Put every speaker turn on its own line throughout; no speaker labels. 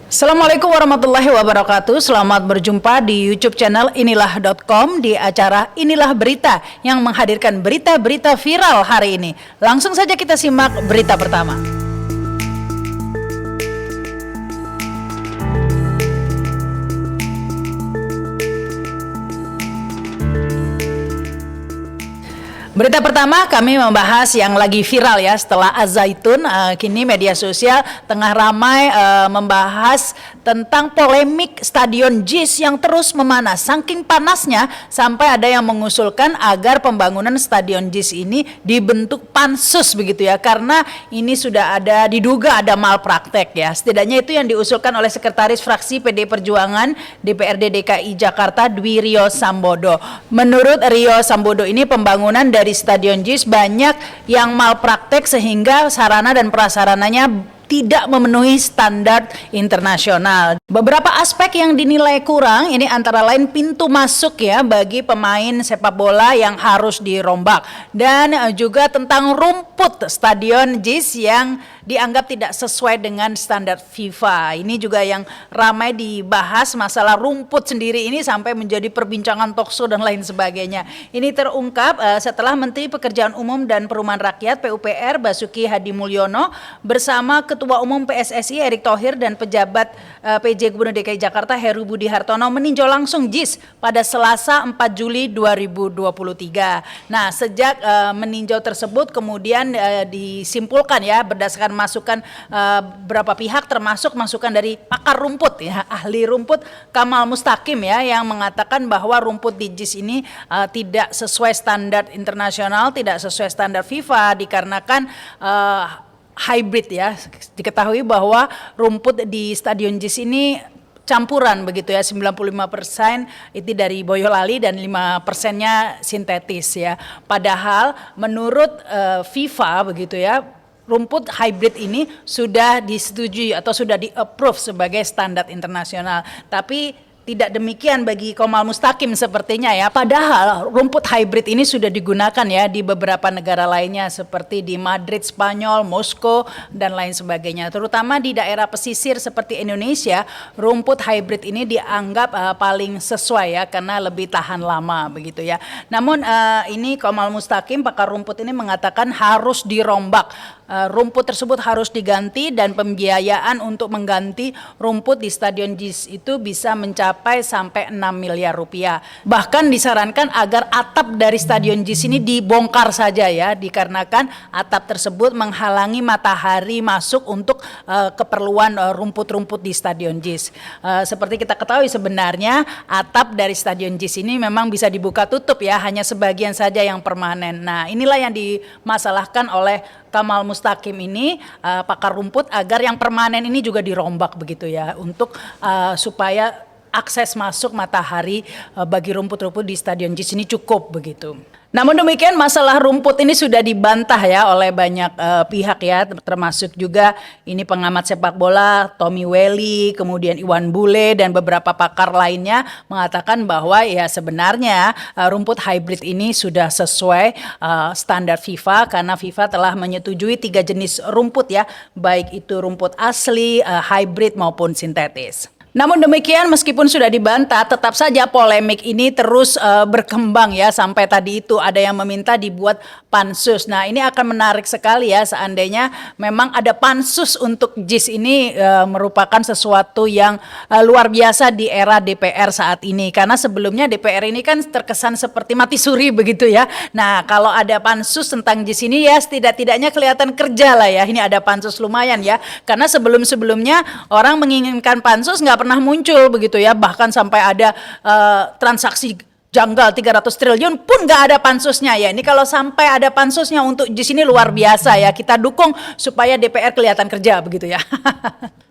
Assalamualaikum warahmatullahi wabarakatuh. Selamat berjumpa di YouTube channel inilah.com di acara Inilah Berita yang menghadirkan berita-berita viral hari ini. Langsung saja kita simak berita pertama. Berita pertama kami membahas yang lagi viral ya setelah Az-Zaitun. Kini media sosial tengah ramai membahas tentang polemik Stadion JIS yang terus memanas. Saking panasnya sampai ada yang mengusulkan agar pembangunan Stadion JIS ini dibentuk pansus begitu ya, karena ini sudah diduga ada malpraktek ya. Setidaknya itu yang diusulkan oleh Sekretaris Fraksi PD Perjuangan DPRD DKI Jakarta Dwi Rio Sambodo. Menurut Rio Sambodo ini pembangunan dari Stadion JIS banyak yang malpraktek sehingga sarana dan prasarananya tidak memenuhi standar internasional. Beberapa aspek yang dinilai kurang ini antara lain pintu masuk ya bagi pemain sepak bola yang harus dirombak, dan juga tentang rumput Stadion JIS yang dianggap tidak sesuai dengan standar FIFA. Ini juga yang ramai dibahas, masalah rumput sendiri ini sampai menjadi perbincangan talkshow dan lain sebagainya. Ini terungkap setelah Menteri Pekerjaan Umum dan Perumahan Rakyat PUPR Basuki Hadi Mulyono bersama Ketua Umum PSSI Erick Thohir dan pejabat PJ Gubernur DKI Jakarta Heru Budi Hartono meninjau langsung JIS pada Selasa 4 Juli 2023. Nah, sejak meninjau tersebut kemudian disimpulkan ya berdasarkan masukan beberapa pihak, termasuk masukan dari pakar rumput ya, ahli rumput Kamal Mustaqim ya, yang mengatakan bahwa rumput di JIS ini tidak sesuai standar internasional, tidak sesuai standar FIFA dikarenakan hybrid ya. Diketahui bahwa rumput di Stadion JIS ini campuran begitu ya, 95% itu dari Boyolali dan 5%-nya sintetis ya. Padahal menurut FIFA begitu ya, rumput hybrid ini sudah disetujui atau sudah di-approve sebagai standar internasional. Tapi tidak demikian bagi Kamal Mustaqim sepertinya ya. Padahal rumput hybrid ini sudah digunakan ya di beberapa negara lainnya seperti di Madrid, Spanyol, Moskow dan lain sebagainya. Terutama di daerah pesisir seperti Indonesia, rumput hybrid ini dianggap paling sesuai ya karena lebih tahan lama begitu ya. Namun ini Kamal Mustaqim pakar rumput ini mengatakan harus dirombak. Rumput tersebut harus diganti dan pembiayaan untuk mengganti rumput di Stadion JIS itu bisa mencapai sampai 6 miliar rupiah. Bahkan disarankan agar atap dari Stadion JIS ini dibongkar saja ya, dikarenakan atap tersebut menghalangi matahari masuk untuk keperluan rumput-rumput di Stadion JIS. Seperti kita ketahui sebenarnya atap dari Stadion JIS ini memang bisa dibuka tutup ya, hanya sebagian saja yang permanen. Nah, inilah yang dimasalahkan oleh Kamal Mustaqim ini, pakar rumput, agar yang permanen ini juga dirombak begitu ya, untuk supaya akses masuk matahari bagi rumput-rumput di Stadion JIS ini cukup begitu. Namun demikian masalah rumput ini sudah dibantah ya oleh banyak pihak ya, termasuk juga ini pengamat sepak bola Tommy Welly, kemudian Iwan Bule dan beberapa pakar lainnya mengatakan bahwa ya sebenarnya rumput hybrid ini sudah sesuai standar FIFA karena FIFA telah menyetujui 3 jenis rumput ya, baik itu rumput asli, hybrid maupun sintetis. Namun demikian meskipun sudah dibantah, tetap saja polemik ini terus berkembang ya, sampai tadi itu ada yang meminta dibuat pansus. Nah, ini akan menarik sekali ya seandainya memang ada pansus untuk JIS ini, merupakan sesuatu yang luar biasa di era DPR saat ini. Karena sebelumnya DPR ini kan terkesan seperti mati suri begitu ya. Nah, kalau ada pansus tentang JIS ini ya setidak-tidaknya kelihatan kerja lah ya. Ini ada pansus lumayan ya. Karena sebelum-sebelumnya orang menginginkan pansus nggak pernah muncul begitu ya, bahkan sampai ada transaksi janggal 300 triliun pun nggak ada pansusnya ya. Ini kalau sampai ada pansusnya untuk JIS ini luar biasa ya, kita dukung supaya DPR kelihatan kerja begitu ya.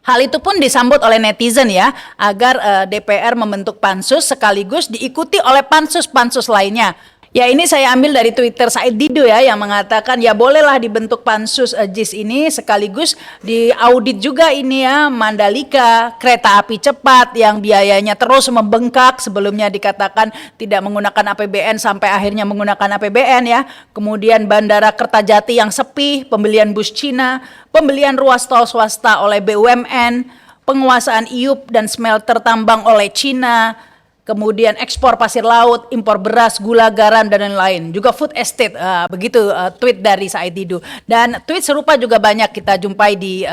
Hal itu pun disambut oleh netizen ya, agar DPR membentuk pansus sekaligus diikuti oleh pansus-pansus lainnya. Ya, ini saya ambil dari Twitter Said Didu ya, yang mengatakan ya bolehlah dibentuk pansus JIS ini sekaligus diaudit juga ini ya Mandalika, kereta api cepat yang biayanya terus membengkak, sebelumnya dikatakan tidak menggunakan APBN sampai akhirnya menggunakan APBN ya. Kemudian Bandara Kertajati yang sepi, pembelian bus Cina, pembelian ruas tol swasta oleh BUMN, penguasaan iup dan smelter tambang oleh Cina, kemudian ekspor pasir laut, impor beras, gula, garam, dan lain-lain. Juga food estate, begitu tweet dari Said Didu. Dan tweet serupa juga banyak kita jumpai di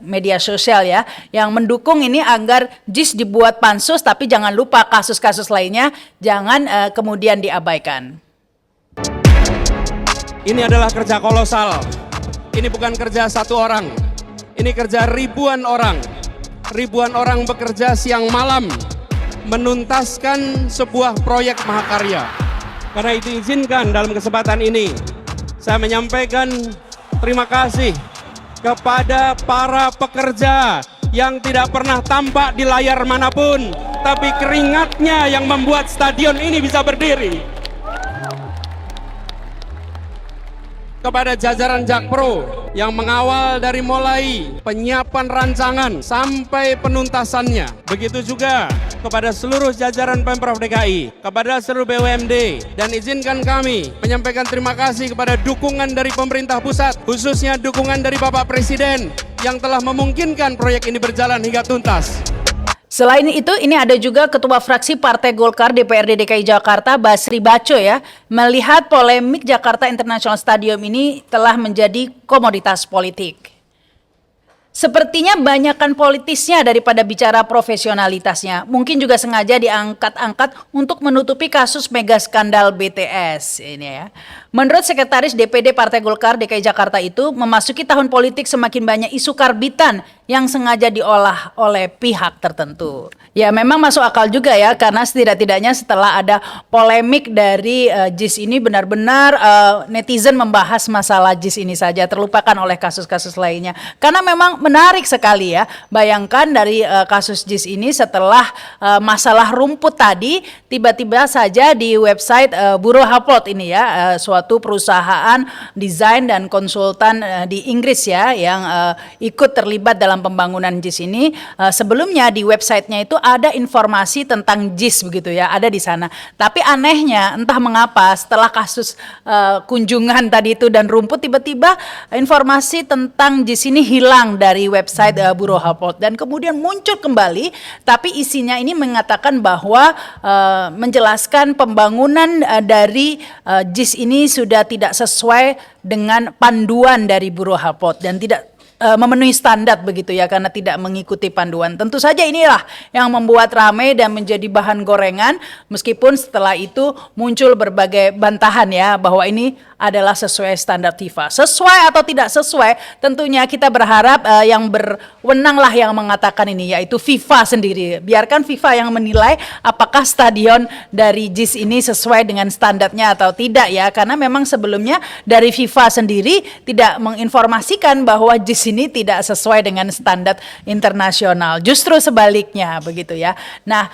media sosial ya, yang mendukung ini agar JIS dibuat pansus, tapi jangan lupa kasus-kasus lainnya, jangan kemudian diabaikan.
Ini adalah kerja kolosal. Ini bukan kerja satu orang. Ini kerja ribuan orang. Ribuan orang bekerja siang malam menuntaskan sebuah proyek mahakarya. Karena itu izinkan dalam kesempatan ini saya menyampaikan terima kasih kepada para pekerja yang tidak pernah tampak di layar manapun, tapi keringatnya yang membuat stadion ini bisa berdiri. Kepada jajaran Jakpro yang mengawal dari mulai penyiapan rancangan sampai penuntasannya. Begitu juga kepada seluruh jajaran Pemprov DKI, kepada seluruh BUMD, dan izinkan kami menyampaikan terima kasih kepada dukungan dari pemerintah pusat, khususnya dukungan dari Bapak Presiden yang telah memungkinkan proyek ini berjalan hingga tuntas.
Selain itu, ini ada juga Ketua Fraksi Partai Golkar DPRD DKI Jakarta, Basri Baco ya, melihat polemik Jakarta International Stadium ini telah menjadi komoditas politik. Sepertinya banyakkan politisnya daripada bicara profesionalitasnya. Mungkin juga sengaja diangkat-angkat untuk menutupi kasus mega skandal BTS ini ya. Menurut Sekretaris DPD Partai Golkar DKI Jakarta itu, memasuki tahun politik semakin banyak isu karbitan yang sengaja diolah oleh pihak tertentu. Ya memang masuk akal juga ya, karena setidak-tidaknya setelah ada polemik dari JIS ini benar-benar netizen membahas masalah JIS ini saja, terlupakan oleh kasus-kasus lainnya. Karena memang menarik sekali ya, bayangkan dari kasus JIS ini setelah masalah rumput tadi, tiba-tiba saja di website Bureau Hapot ini ya, suatu perusahaan desain dan konsultan di Inggris ya, yang ikut terlibat dalam pembangunan JIS ini, sebelumnya di websitenya itu ada informasi tentang JIS begitu ya, ada di sana. Tapi anehnya entah mengapa setelah kasus kunjungan tadi itu dan rumput, tiba-tiba informasi tentang JIS ini hilang dari website Bureau Hapot dan kemudian muncul kembali, tapi isinya ini mengatakan bahwa menjelaskan pembangunan dari JIS ini sudah tidak sesuai dengan panduan dari Bureau Hapot dan tidak memenuhi standar begitu ya, karena tidak mengikuti panduan. Tentu saja inilah yang membuat ramai dan menjadi bahan gorengan, meskipun setelah itu muncul berbagai bantahan ya, bahwa ini adalah sesuai standar FIFA. Sesuai atau tidak sesuai, tentunya kita berharap yang berwenanglah yang mengatakan ini, yaitu FIFA sendiri. Biarkan FIFA yang menilai apakah stadion dari JIS ini sesuai dengan standarnya atau tidak ya, karena memang sebelumnya dari FIFA sendiri tidak menginformasikan bahwa JIS ini tidak sesuai dengan standar internasional. Justru sebaliknya begitu ya. Nah,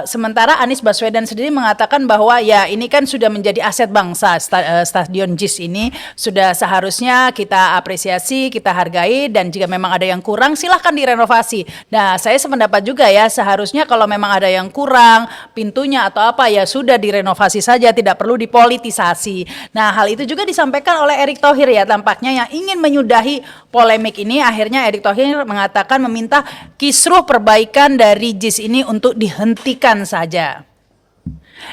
sementara Anies Baswedan sendiri mengatakan bahwa ya ini kan sudah menjadi aset bangsa, stadion JIS ini sudah seharusnya kita apresiasi, kita hargai, dan jika memang ada yang kurang silahkan direnovasi. Nah, saya sependapat juga ya, seharusnya kalau memang ada yang kurang pintunya atau apa ya sudah direnovasi saja, tidak perlu dipolitisasi. Nah, hal itu juga disampaikan oleh Erick Thohir ya, tampaknya yang ingin menyudahi polemik ini. Akhirnya Erick Thohir mengatakan meminta kisruh perbaikan dari JIS ini untuk dihentikan saja.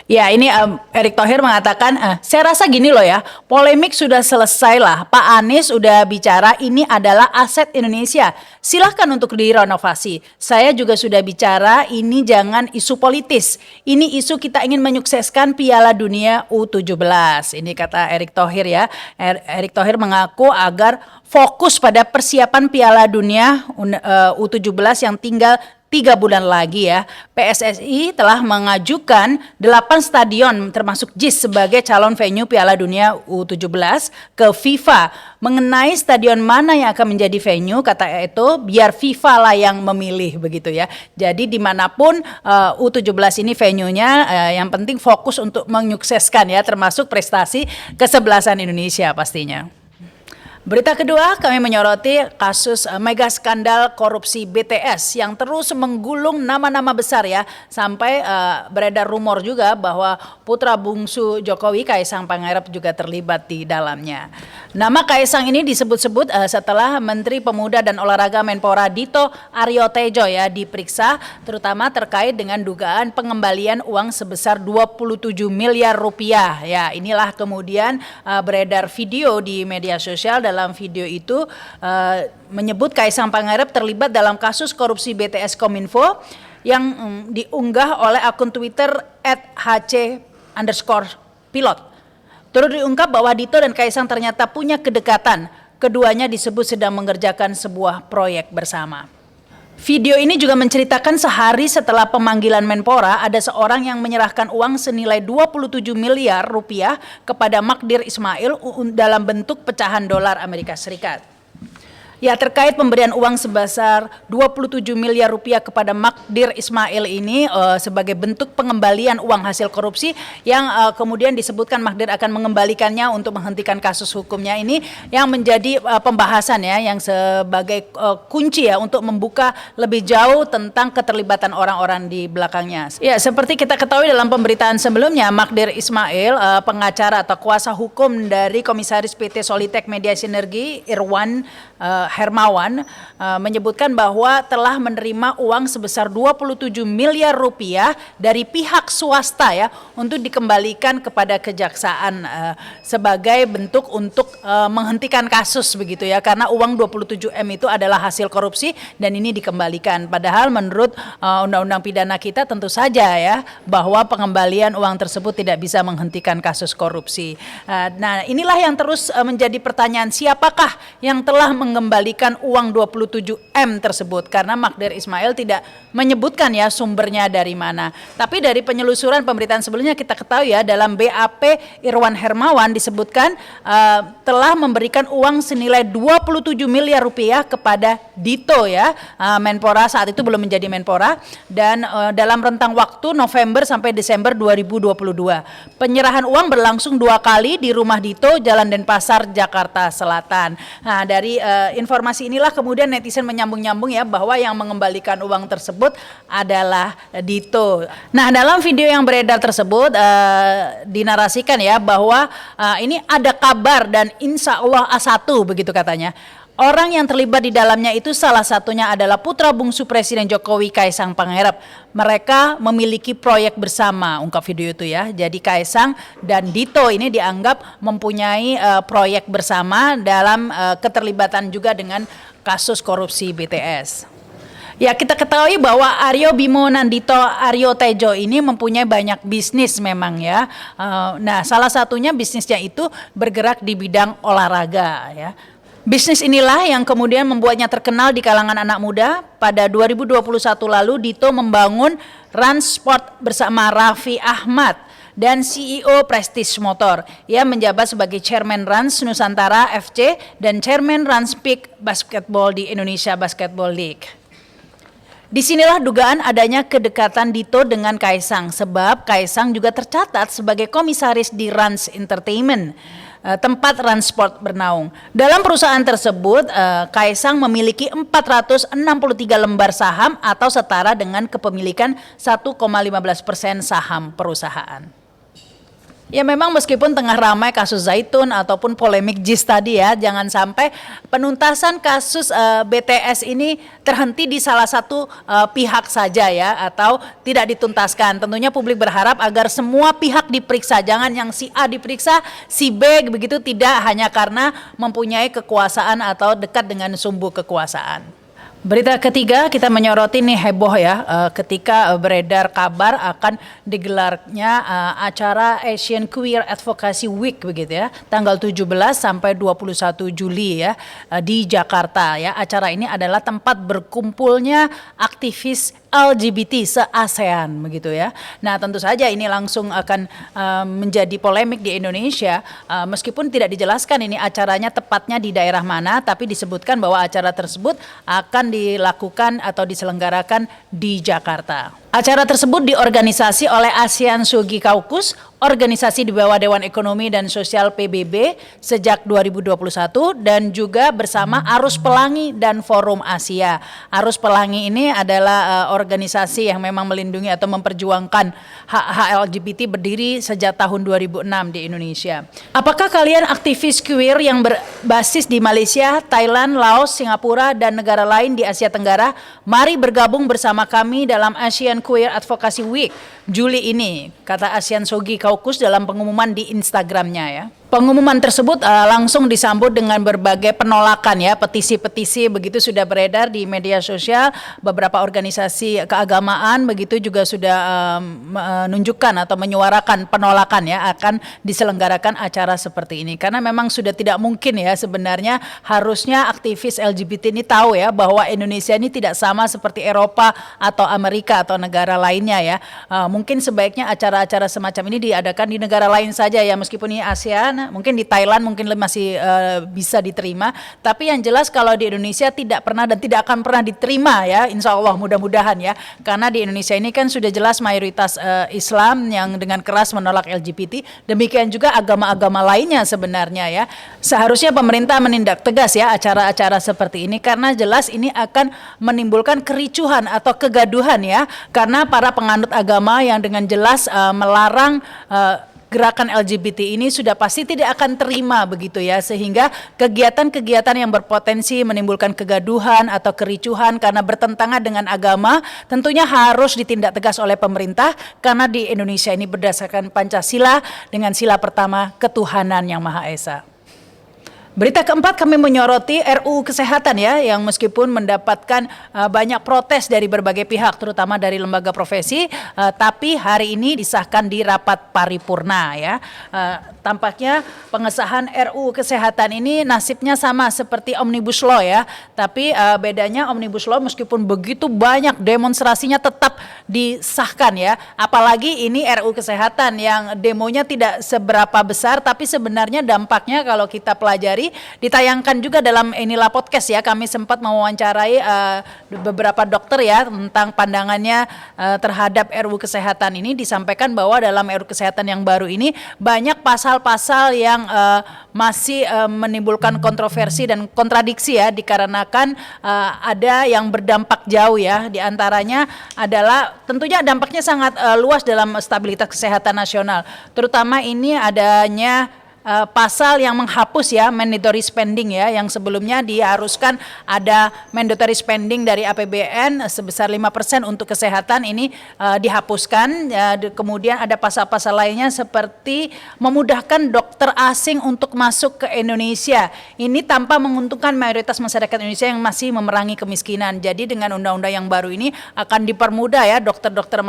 Ya ini Erick Thohir mengatakan, saya rasa gini loh ya, polemik sudah selesai lah, Pak Anies udah bicara ini adalah aset Indonesia, silahkan untuk direnovasi. Saya juga sudah bicara ini jangan isu politis, ini isu kita ingin menyukseskan Piala Dunia U17. Ini kata Erick Thohir ya. Erick Thohir mengaku agar fokus pada persiapan Piala Dunia U17 yang tinggal 3 bulan lagi ya. PSSI telah mengajukan 8 stadion termasuk JIS sebagai calon venue Piala Dunia U17 ke FIFA. Mengenai stadion mana yang akan menjadi venue, kata itu biar FIFA lah yang memilih begitu ya. Jadi dimanapun U17 ini venue-nya, yang penting fokus untuk menyukseskan ya, termasuk prestasi kesebelasan Indonesia pastinya. Berita kedua, kami menyoroti kasus mega skandal korupsi BTS yang terus menggulung nama-nama besar ya, sampai beredar rumor juga bahwa putra bungsu Jokowi, Kaisang Pangarep, juga terlibat di dalamnya. Nama Kaisang ini disebut-sebut setelah Menteri Pemuda dan Olahraga Menpora Dito Aryo Tejo ya diperiksa, terutama terkait dengan dugaan pengembalian uang sebesar 27 miliar rupiah. Ya, inilah kemudian beredar video di media sosial. Dalam video itu menyebut Kaisang Pangarep terlibat dalam kasus korupsi BTS Kominfo yang diunggah oleh akun Twitter @hc_pilot. Turut diungkap bahwa Dito dan Kaisang ternyata punya kedekatan. Keduanya disebut sedang mengerjakan sebuah proyek bersama. Video ini juga menceritakan sehari setelah pemanggilan Menpora, ada seorang yang menyerahkan uang senilai 27 miliar rupiah kepada Magdir Ismail dalam bentuk pecahan dolar Amerika Serikat. Ya, terkait pemberian uang sebesar 27 miliar rupiah kepada Magdir Ismail ini sebagai bentuk pengembalian uang hasil korupsi yang kemudian disebutkan Magdir akan mengembalikannya untuk menghentikan kasus hukumnya, ini yang menjadi pembahasan ya, yang sebagai kunci ya untuk membuka lebih jauh tentang keterlibatan orang-orang di belakangnya. Ya, seperti kita ketahui dalam pemberitaan sebelumnya, Magdir Ismail, pengacara atau kuasa hukum dari Komisaris PT Solitek Media Sinergi Irwan Hermawan, menyebutkan bahwa telah menerima uang sebesar 27 miliar rupiah dari pihak swasta ya untuk dikembalikan kepada kejaksaan sebagai bentuk untuk menghentikan kasus begitu ya, karena uang 27 M itu adalah hasil korupsi dan ini dikembalikan. Padahal menurut undang-undang pidana kita tentu saja ya bahwa pengembalian uang tersebut tidak bisa menghentikan kasus korupsi. Nah, inilah yang terus menjadi pertanyaan, siapakah yang telah mengembalikan uang 27 M tersebut, karena Magdir Ismail tidak menyebutkan ya sumbernya dari mana. Tapi dari penyelusuran pemberitaan sebelumnya kita ketahui ya, dalam BAP Irwan Hermawan disebutkan telah memberikan uang senilai 27 miliar rupiah kepada Dito ya, Menpora saat itu belum menjadi Menpora, dan dalam rentang waktu November sampai Desember 2022. Penyerahan uang berlangsung 2 kali di rumah Dito, Jalan Denpasar, Jakarta Selatan. Nah, dari informasi inilah kemudian netizen menyambung-nyambung ya bahwa yang mengembalikan uang tersebut adalah Dito. Nah, dalam video yang beredar tersebut dinarasikan ya bahwa ini ada kabar dan insya Allah A1 begitu katanya. Orang yang terlibat di dalamnya itu salah satunya adalah putra bungsu Presiden Jokowi, Kaisang Pangarep. Mereka memiliki proyek bersama, ungkap video itu ya. Jadi Kaisang dan Dito ini dianggap mempunyai proyek bersama dalam keterlibatan juga dengan kasus korupsi BTS. Ya, kita ketahui bahwa Aryo Bimo Nandito Aryo Tejo ini mempunyai banyak bisnis memang ya. Nah, salah satunya bisnisnya itu bergerak di bidang olahraga ya. Bisnis inilah yang kemudian membuatnya terkenal di kalangan anak muda. Pada 2021 lalu Dito membangun Rans Sport bersama Raffi Ahmad dan CEO Prestige Motor. Ia menjabat sebagai Chairman Rans Nusantara FC dan Chairman Rans Peak Basketball di Indonesia Basketball League. Disinilah dugaan adanya kedekatan Dito dengan Kaisang, sebab Kaisang juga tercatat sebagai komisaris di Rans Entertainment, tempat Rans Sport bernaung. Dalam perusahaan tersebut, Kaisang memiliki 463 lembar saham atau setara dengan kepemilikan 1,15% saham perusahaan. Ya, memang meskipun tengah ramai kasus Zaitun ataupun polemik JIS tadi ya, jangan sampai penuntasan kasus BTS ini terhenti di salah satu pihak saja ya, atau tidak dituntaskan. Tentunya publik berharap agar semua pihak diperiksa, jangan yang si A diperiksa, si B begitu, tidak hanya karena mempunyai kekuasaan atau dekat dengan sumbu kekuasaan. Berita ketiga kita menyoroti nih heboh ya ketika beredar kabar akan digelarnya acara Asian Queer Advocacy Week begitu ya, tanggal 17 sampai 21 Juli ya di Jakarta ya. Acara ini adalah tempat berkumpulnya aktivis LGBT se-ASEAN begitu ya. Nah, tentu saja ini langsung akan menjadi polemik di Indonesia, meskipun tidak dijelaskan ini acaranya tepatnya di daerah mana, tapi disebutkan bahwa acara tersebut akan dilakukan atau diselenggarakan di Jakarta. Acara tersebut diorganisasi oleh ASEAN Shogi Caucus, organisasi di bawah Dewan Ekonomi dan Sosial PBB sejak 2021 dan juga bersama Arus Pelangi dan Forum Asia. Arus Pelangi ini adalah organisasi yang memang melindungi atau memperjuangkan hak-hak LGBT berdiri sejak tahun 2006 di Indonesia. Apakah kalian aktivis queer yang berbasis di Malaysia, Thailand, Laos, Singapura, dan negara lain di Asia Tenggara? Mari bergabung bersama kami dalam ASEAN Queer Advocacy Week Juli ini, kata ASEAN Shogi Caucus dalam pengumuman di Instagramnya ya. Pengumuman tersebut langsung disambut dengan berbagai penolakan ya, petisi-petisi begitu sudah beredar di media sosial, beberapa organisasi keagamaan begitu juga sudah menunjukkan atau menyuarakan penolakan ya akan diselenggarakan acara seperti ini. Karena memang sudah tidak mungkin ya sebenarnya, harusnya aktivis LGBT ini tahu ya bahwa Indonesia ini tidak sama seperti Eropa atau Amerika atau negara lainnya ya. Mungkin sebaiknya acara-acara semacam ini diadakan di negara lain saja ya, meskipun ini ASEAN. Mungkin di Thailand mungkin masih bisa diterima, tapi yang jelas kalau di Indonesia tidak pernah dan tidak akan pernah diterima ya, insya Allah mudah-mudahan ya, karena di Indonesia ini kan sudah jelas mayoritas Islam yang dengan keras menolak LGBT, demikian juga agama-agama lainnya sebenarnya ya. Seharusnya pemerintah menindak tegas ya acara-acara seperti ini, karena jelas ini akan menimbulkan kericuhan atau kegaduhan ya, karena para penganut agama yang dengan jelas melarang gerakan LGBT ini sudah pasti tidak akan terima begitu ya, sehingga kegiatan-kegiatan yang berpotensi menimbulkan kegaduhan atau kericuhan karena bertentangan dengan agama tentunya harus ditindak tegas oleh pemerintah, karena di Indonesia ini berdasarkan Pancasila dengan sila pertama ketuhanan yang Maha Esa. Berita keempat, kami menyoroti RUU Kesehatan ya, yang meskipun mendapatkan banyak protes dari berbagai pihak, terutama dari lembaga profesi, tapi hari ini disahkan di rapat paripurna ya. Tampaknya pengesahan RUU Kesehatan ini nasibnya sama seperti Omnibus Law ya, tapi bedanya Omnibus Law meskipun begitu banyak demonstrasinya tetap disahkan ya, apalagi ini RUU Kesehatan yang demonya tidak seberapa besar, tapi sebenarnya dampaknya kalau kita pelajari ditayangkan juga dalam inilah podcast ya, kami sempat mewawancarai beberapa dokter ya tentang pandangannya terhadap RUU Kesehatan ini. Disampaikan bahwa dalam RUU Kesehatan yang baru ini banyak pasal-pasal yang masih menimbulkan kontroversi dan kontradiksi ya, dikarenakan ada yang berdampak jauh ya, diantaranya adalah tentunya dampaknya sangat luas dalam stabilitas kesehatan nasional, terutama ini adanya pasal yang menghapus ya mandatory spending ya, yang sebelumnya diharuskan ada mandatory spending dari APBN sebesar 5% untuk kesehatan, ini dihapuskan. Kemudian ada pasal-pasal lainnya seperti memudahkan dokter asing untuk masuk ke Indonesia, ini tanpa menguntungkan mayoritas masyarakat Indonesia yang masih memerangi kemiskinan. Jadi dengan undang-undang yang baru ini akan dipermudah ya dokter-dokter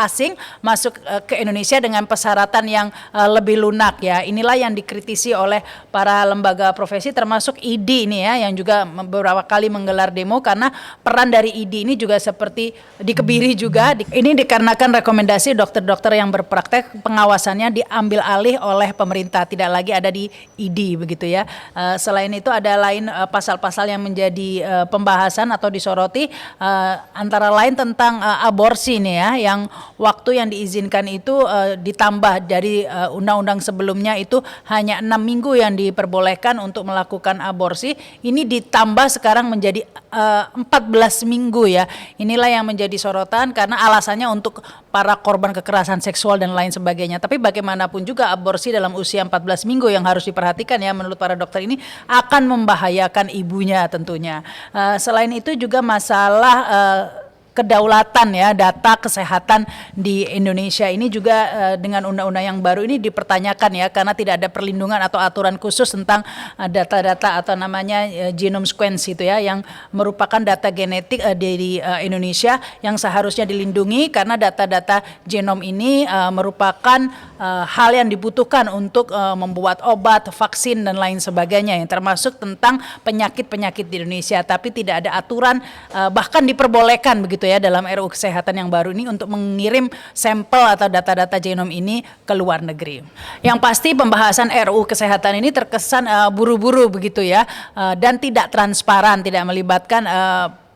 asing masuk ke Indonesia dengan persyaratan yang lebih lunak ya. Inilah yang dikritisi oleh para lembaga profesi termasuk IDI ini ya, yang juga beberapa kali menggelar demo karena peran dari IDI ini juga seperti dikebiri juga. Ini dikarenakan rekomendasi dokter-dokter yang berpraktek pengawasannya diambil alih oleh pemerintah, tidak lagi ada di IDI begitu ya. Selain itu ada lain pasal-pasal yang menjadi pembahasan atau disoroti, antara lain tentang aborsi nih ya, yang waktu yang diizinkan itu ditambah dari undang-undang sebelumnya itu hanya 6 minggu yang diperbolehkan untuk melakukan aborsi, ini ditambah sekarang menjadi 14 minggu ya. Inilah yang menjadi sorotan karena alasannya untuk para korban kekerasan seksual dan lain sebagainya. Tapi bagaimanapun juga aborsi dalam usia 14 minggu yang harus diperhatikan ya, menurut para dokter ini akan membahayakan ibunya tentunya. Selain itu juga masalah kedaulatan ya data kesehatan di Indonesia ini juga dengan undang-undang yang baru ini dipertanyakan ya, karena tidak ada perlindungan atau aturan khusus tentang data-data atau namanya genome sequence itu ya, yang merupakan data genetik dari Indonesia yang seharusnya dilindungi, karena data-data genom ini merupakan hal yang dibutuhkan untuk membuat obat, vaksin dan lain sebagainya, yang termasuk tentang penyakit-penyakit di Indonesia, tapi tidak ada aturan bahkan diperbolehkan begitu ya dalam RUU Kesehatan yang baru ini untuk mengirim sampel atau data-data genom ini ke luar negeri. Yang pasti pembahasan RUU Kesehatan ini terkesan buru-buru begitu ya, dan tidak transparan, tidak melibatkan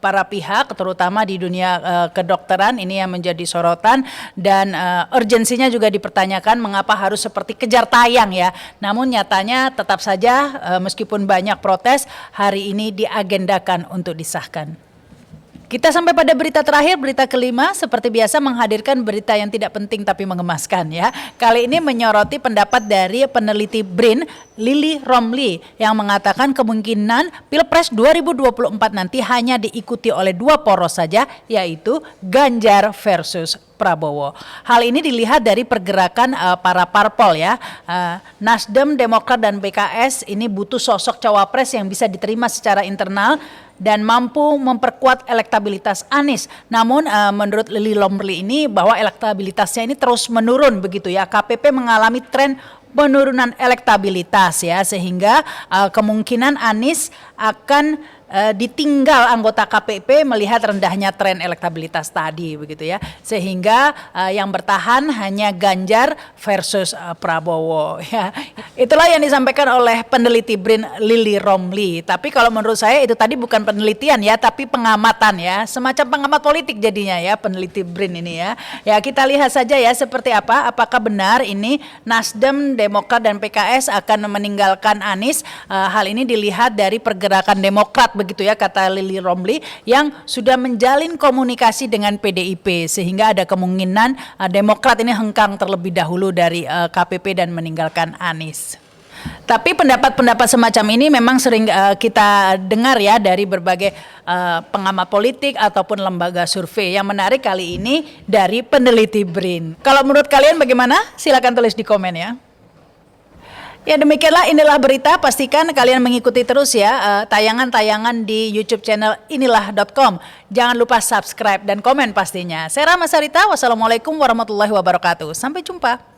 para pihak, terutama di dunia kedokteran ini yang menjadi sorotan, dan urgensinya juga dipertanyakan mengapa harus seperti kejar tayang ya. Namun nyatanya tetap saja meskipun banyak protes, hari ini diagendakan untuk disahkan. Kita sampai pada berita terakhir, berita kelima, seperti biasa menghadirkan berita yang tidak penting tapi mengemaskan ya. Kali ini menyoroti pendapat dari peneliti BRIN, Lily Romley, yang mengatakan kemungkinan Pilpres 2024 nanti hanya diikuti oleh dua poros saja, yaitu Ganjar versus Prabowo. Hal ini dilihat dari pergerakan para parpol ya. Nasdem, Demokrat, dan PKS ini butuh sosok cawapres yang bisa diterima secara internal dan mampu memperkuat elektabilitas Anies. Namun menurut Lily Romley ini bahwa elektabilitasnya ini terus menurun begitu ya. KPP mengalami tren penurunan elektabilitas ya, sehingga kemungkinan Anies akan ditinggal anggota KPP melihat rendahnya tren elektabilitas tadi begitu ya, sehingga yang bertahan hanya Ganjar versus Prabowo ya. Itulah yang disampaikan oleh peneliti BRIN Lily Romley. Tapi kalau menurut saya itu tadi bukan penelitian ya, tapi pengamatan ya, semacam pengamat politik jadinya ya peneliti BRIN ini ya. Ya kita lihat saja ya seperti apa, apakah benar ini Nasdem, Demokrat, dan PKS akan meninggalkan Anies. Hal ini dilihat dari pergerakan Demokrat begitu ya, kata Lily Romley, yang sudah menjalin komunikasi dengan PDIP, sehingga ada kemungkinan Demokrat ini hengkang terlebih dahulu dari KPP dan meninggalkan Anies. Tapi pendapat-pendapat semacam ini memang sering kita dengar ya dari berbagai pengamat politik ataupun lembaga survei. Yang menarik kali ini dari peneliti BRIN. Kalau menurut kalian bagaimana? Silakan tulis di komen ya. Ya demikianlah, inilah berita. Pastikan kalian mengikuti terus ya tayangan-tayangan di YouTube channel inilah.com. Jangan lupa subscribe dan komen pastinya. Saya Rahma Sarita, wassalamualaikum warahmatullahi wabarakatuh. Sampai jumpa.